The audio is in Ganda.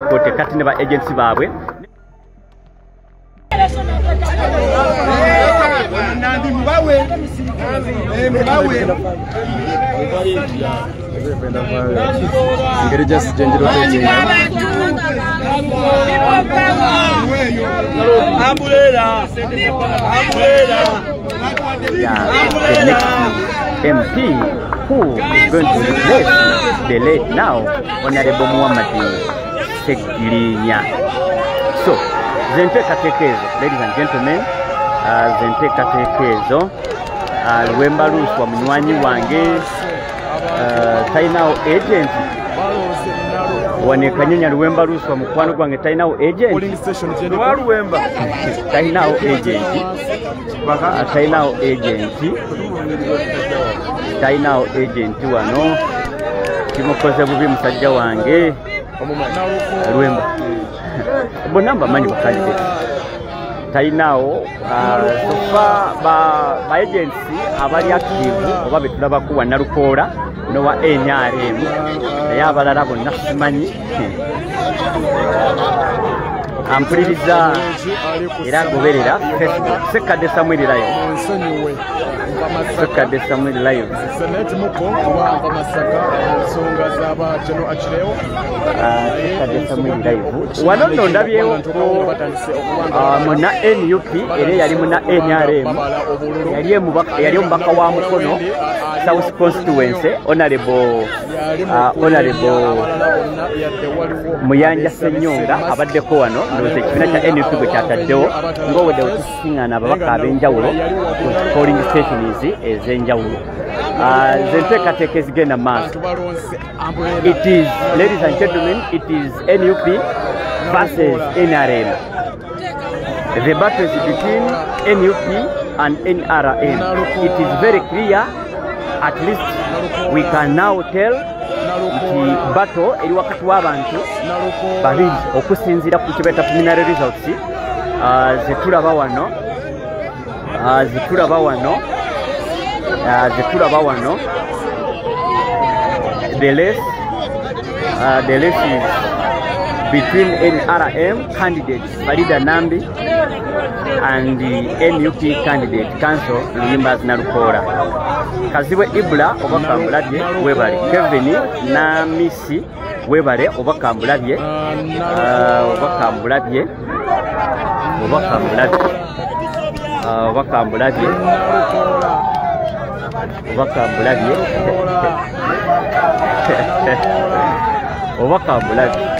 kote kati ne ba agency baabwe Nandi mbawe ngeri just jenjiro teje Ambulela MP who is going to replace the late now Honorable Muhammad Segirinya. So, Zente Katekezo, ladies and gentlemen, Zente Katekezo, Lwemba Luswa munywanyi wange, tainao agent, wanekanyenya Lwemba Luswa mukwano gwange tainao agent, polling station jenwa Lwemba tainao agent, tainao agent, tainao agent wano, kimukoze bubi musajja wange, Lwemba. Bonamba manyi bakalite tainao sofa ba agency abali active oba betulaba kuwa Nalukola nowa NRM naye abalala bonna simanyi ampuliriza era goberera Facebook Sekadde Samuel Live Sekadde Samuel Live Senate muko kuba masaka songa zaba chano achireo Sekadde Samuel Live wano ndabyewo muna NUP era yali muna NRM yali omubaka wa Mukono South Constituency Honorable Muyanja Senyonga abaddeko wano ndoze ekibiina kya NUP bwe kyataddewo ng'obudde okusiŋŋaana ababaka ab'enjawulo ku polling stations ez'enjawulo. Ze nteekateeka ezigenda mu maaso. It is, ladies and gentlemen, it is NUP versus NRM. The battle is between NUP and NRM. It is very clear, at least we can now tell nti battle eri wakati w'abantu babiri okusinziira ku kibeeta preliminary results zetulaba wano the race is between NRM candidate Farida Nambi and the NUP candidate Council Luyimbaz Nalukola. Kaziwe Ibula obakambulabye webale Kevin na Missy webale obakambulabye obakambulabye